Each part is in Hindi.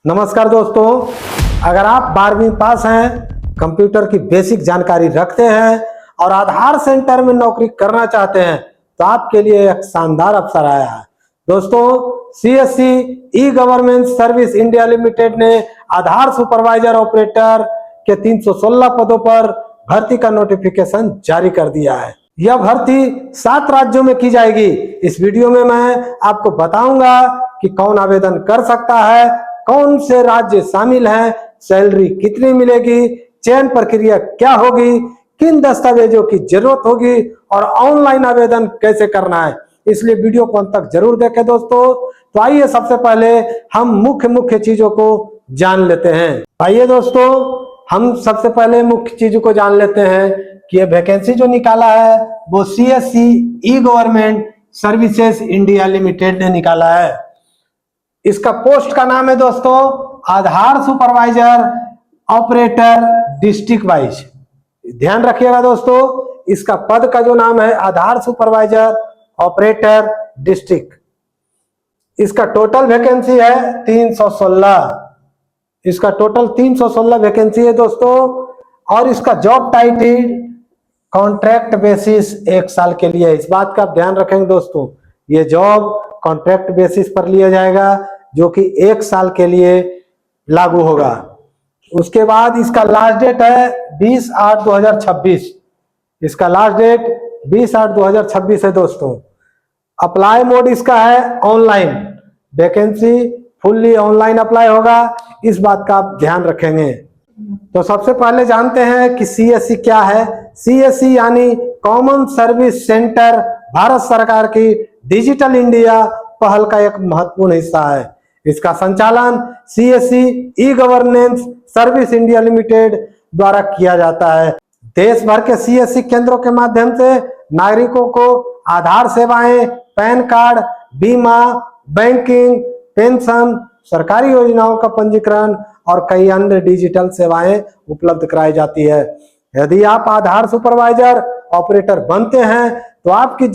नमस्कार दोस्तों, अगर आप 12वीं पास हैं, कंप्यूटर की बेसिक जानकारी रखते हैं और आधार सेंटर में नौकरी करना चाहते हैं तो आपके लिए एक शानदार अवसर आया है। दोस्तों, CSC e governance service India limited ने आधार सुपरवाइजर ऑपरेटर के 316 पदों पर भर्ती का नोटिफिकेशन जारी कर दिया है। यह भर्ती 7 राज्यों में की जाएगी। इस वीडियो में मैं आपको बताऊंगा कि कौन आवेदन कर सकता है, कौन से राज्य शामिल हैं, सैलरी कितनी मिलेगी, चयन प्रक्रिया क्या होगी, किन दस्तावेजों की जरूरत होगी और ऑनलाइन आवेदन कैसे करना है। इसलिए वीडियो को अंत तक जरूर देखें दोस्तों। तो आइए सबसे पहले हम मुख्य चीजों को जान लेते हैं। आइए दोस्तों, हम सबसे पहले मुख्य चीजों को जान लेते हैं कि ये वैकेंसी जो निकाला है वो सीएससी ई गवर्नमेंट सर्विसेज इंडिया लिमिटेड ने निकाला है। इसका पोस्ट का नाम है दोस्तों आधार सुपरवाइजर ऑपरेटर डिस्ट्रिक्ट वाइज। ध्यान रखिएगा दोस्तों, इसका पद का जो नाम है आधार सुपरवाइजर ऑपरेटर डिस्ट्रिक्ट। इसका टोटल वैकेंसी है 316। इसका टोटल 316 वैकेंसी है दोस्तों। और इसका जॉब टाइटल कॉन्ट्रैक्ट बेसिस 1 साल के लिए है। इस बात का ध्यान रखेंगे दोस्तों, ये जॉब कॉन्ट्रैक्ट बेसिस पर लिया जाएगा जो कि 1 साल के लिए लागू होगा। उसके बाद इसका लास्ट डेट है 20/8/2026। इसका लास्ट डेट 20/8/2026 है दोस्तों। अप्लाई मोड इसका है online. Vacancy fully online apply होगा, इस बात का आप ध्यान रखेंगे। तो सबसे पहले जानते हैं कि सीएससी क्या है। सीएससी यानी कॉमन सर्विस सेंटर भारत सरकार की डिजिटल इंडिया पहल का एक महत्वपूर्ण हिस्सा है। इसका संचालन CSC e governance service India limited द्वारा किया जाता है। देश भर के सीएससी केंद्रों के माध्यम से नागरिकों को आधार सेवाएं, पैन कार्ड, बीमा, बैंकिंग, पेंशन, सरकारी योजनाओं का पंजीकरण और कई अन्य डिजिटल सेवाएं उपलब्ध कराई जाती है। यदि आप आधार सुपरवाइजर ऑपरेटर बनते हैं तो आपकी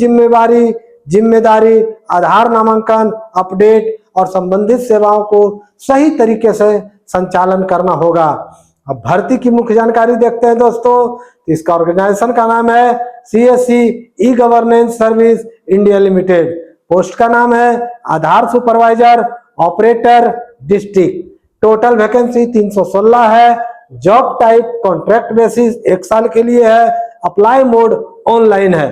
जिम्मेदारी आधार नामांकन, अपडेट और संबंधित सेवाओं को सही तरीके से संचालन करना होगा। अब भर्ती की मुख्य जानकारी देखते हैं दोस्तों। इसका ऑर्गेनाइजेशन का नाम है CSC e governance service India limited. Post का नाम है Aadhaar supervisor operator district. Total vacancy 316 है। जॉब टाइप कॉन्ट्रैक्ट बेसिस 1 साल के लिए है। अप्लाई मोड ऑनलाइन है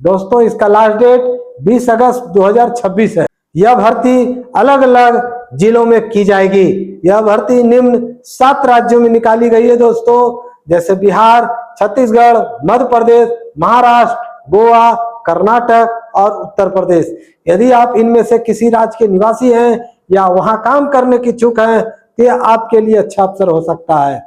दोस्तों। इसका लास्ट डेट 20 अगस्त 2026 है। यह भर्ती अलग अलग जिलों में की जाएगी। यह भर्ती निम्न 7 राज्यों में निकाली गई है दोस्तों, जैसे बिहार, छत्तीसगढ़, मध्य प्रदेश, महाराष्ट्र, गोवा, कर्नाटक और उत्तर प्रदेश। यदि आप इनमें से किसी राज्य के निवासी हैं या वहां काम करने की इच्छुक हैं तो यह आपके लिए अच्छा अवसर हो सकता है।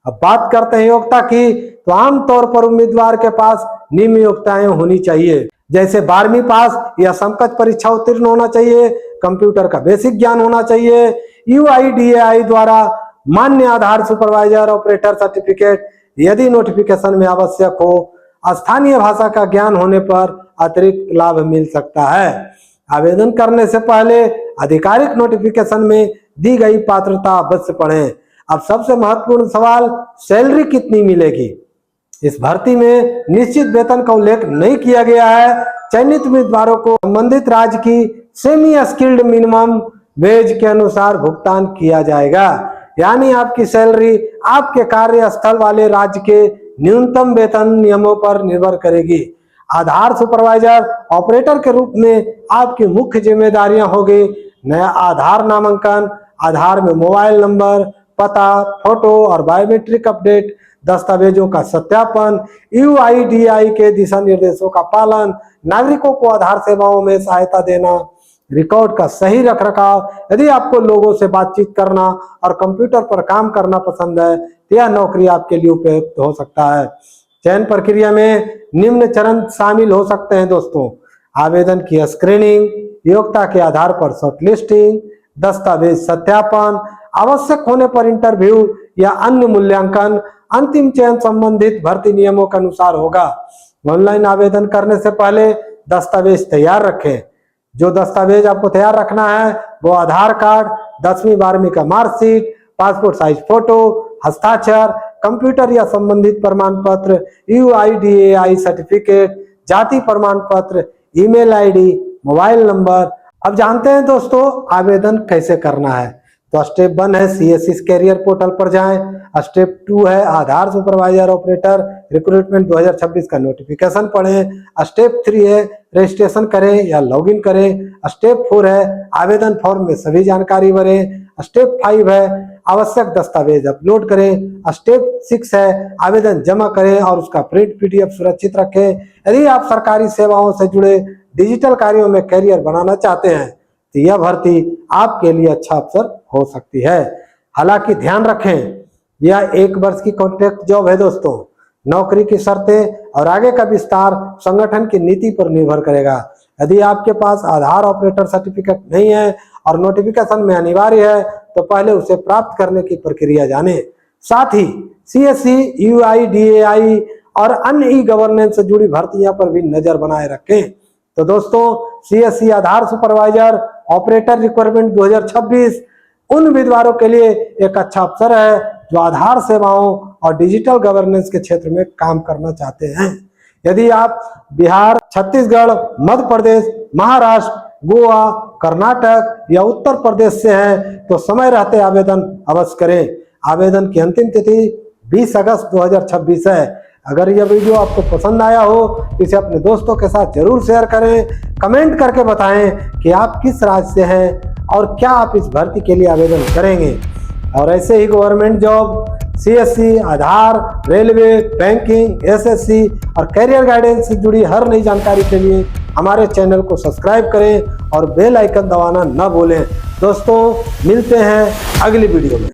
अब बात करते हैं योग्यता की, तो आमतौर पर उम्मीदवार के पास निम्न योग्यताएं होनी चाहिए, जैसे 12वीं पास या समकक्ष परीक्षा उत्तीर्ण होना चाहिए, कंप्यूटर का बेसिक ज्ञान होना चाहिए, UIDAI द्वारा मान्य आधार सुपरवाइजर ऑपरेटर सर्टिफिकेट यदि नोटिफिकेशन में आवश्यक हो, स्थानीय भाषा का ज्ञान होने पर अतिरिक्त लाभ मिल सकता है। आवेदन करने से पहले आधिकारिक नोटिफिकेशन में दी गई पात्रता अवश्य पढ़ें। अब सबसे महत्वपूर्ण सवाल, सैलरी कितनी मिलेगी। इस भर्ती में निश्चित वेतन का उल्लेख नहीं किया गया है। चयनित उम्मीदवारों को संबंधित राज्य की सेमी स्किल्ड मिनिमम वेज के अनुसार भुगतान किया जाएगा, यानी आपकी सैलरी आपके कार्यस्थल वाले राज्य के न्यूनतम वेतन नियमों पर निर्भर करेगी। आधार सुपरवाइजर ऑपरेटर के रूप में आपकी मुख्य जिम्मेदारियां होगी नया आधार नामांकन, आधार में मोबाइल नंबर, पता, फोटो और बायोमेट्रिक अपडेट, दस्तावेजों का सत्यापन, UIDAI के दिशा निर्देशों का पालन, नागरिकों को आधार सेवाओं में सहायता देना, रिकॉर्ड का सही रखरखाव। यदि आपको लोगों से बातचीत करना और कंप्यूटर पर काम करना पसंद है तो यह नौकरी आपके लिए उपयुक्त हो सकता है। चयन प्रक्रिया में निम्न चरण शामिल हो सकते हैं दोस्तों: आवेदन की स्क्रीनिंग, योग्यता के आधार पर शॉर्टलिस्टिंग, दस्तावेज सत्यापन, आवश्यक होने पर इंटरव्यू या अन्य मूल्यांकन। अंतिम चयन संबंधित भर्ती नियमों के अनुसार होगा। ऑनलाइन आवेदन करने से पहले दस्तावेज तैयार रखें। जो दस्तावेज आपको तैयार रखना है वो आधार कार्ड, 10वीं 12वीं का मार्कशीट, पासपोर्ट साइज फोटो, हस्ताक्षर, कंप्यूटर या संबंधित प्रमाण पत्र, UIDAI सर्टिफिकेट, जाति प्रमाण पत्र, ईमेल आईडी, मोबाइल नंबर। अब जानते हैं दोस्तों आवेदन कैसे करना है। तो स्टेप 1 है CSC कैरियर पोर्टल पर जाएं। स्टेप 2 है आधार सुपरवाइजर ऑपरेटर रिक्रूटमेंट 2026 का नोटिफिकेशन पढ़ें। स्टेप 3 है रजिस्ट्रेशन करें या लॉगिन करें। स्टेप 4 है आवेदन फॉर्म में सभी जानकारी भरें। स्टेप 5 है आवश्यक दस्तावेज अपलोड करें। स्टेप 6 है आवेदन जमा करें और उसका प्रिंट PDF सुरक्षित रखें। यदि आप सरकारी सेवाओं से जुड़े डिजिटल कार्यों में करियर बनाना चाहते हैं तो यह भर्ती आपके लिए अच्छा अवसर हो सकती है। हालांकि ध्यान रखें यह 1 वर्ष की कॉन्ट्रैक्ट जॉब है दोस्तों। नौकरी की शर्तें और आगे का विस्तार संगठन की नीति पर निर्भर करेगा। यदि आपके पास आधार ऑपरेटर सर्टिफिकेट नहीं है और नोटिफिकेशन में अनिवार्य है तो पहले उसे प्राप्त करने की प्रक्रिया जानें। साथ ही CSC, UIDAI और अन्य ई-गवर्नेंस से जुड़ी भर्तियां पर भी नजर बनाए रखें। तो दोस्तों CSC आधार सुपरवाइजर ऑपरेटर रिक्वायरमेंट 2026 उन उम्मीदवारों के लिए एक अच्छा अवसर है जो आधार सेवाओं और डिजिटल गवर्नेंस के क्षेत्र में काम करना चाहते हैं। यदि आप बिहार, छत्तीसगढ़, मध्य प्रदेश, महाराष्ट्र, गोवा, कर्नाटक या उत्तर प्रदेश से हैं तो समय रहते आवेदन अवश्य करें। आवेदन की अंतिम तिथि 20 अगस्त 2026 है। अगर यह वीडियो आपको पसंद आया हो तो इसे अपने दोस्तों के साथ जरूर शेयर करें। कमेंट करके बताएं कि आप किस राज्य से हैं और क्या आप इस भर्ती के लिए आवेदन करेंगे। और ऐसे ही गवर्नमेंट जॉब, CSC, आधार, रेलवे, बैंकिंग, SSC और कैरियर गाइडेंस से जुड़ी हर नई जानकारी के लिए हमारे चैनल को सब्सक्राइब करें और बेल आइकन दबाना न भूलें। दोस्तों मिलते हैं अगली वीडियो में।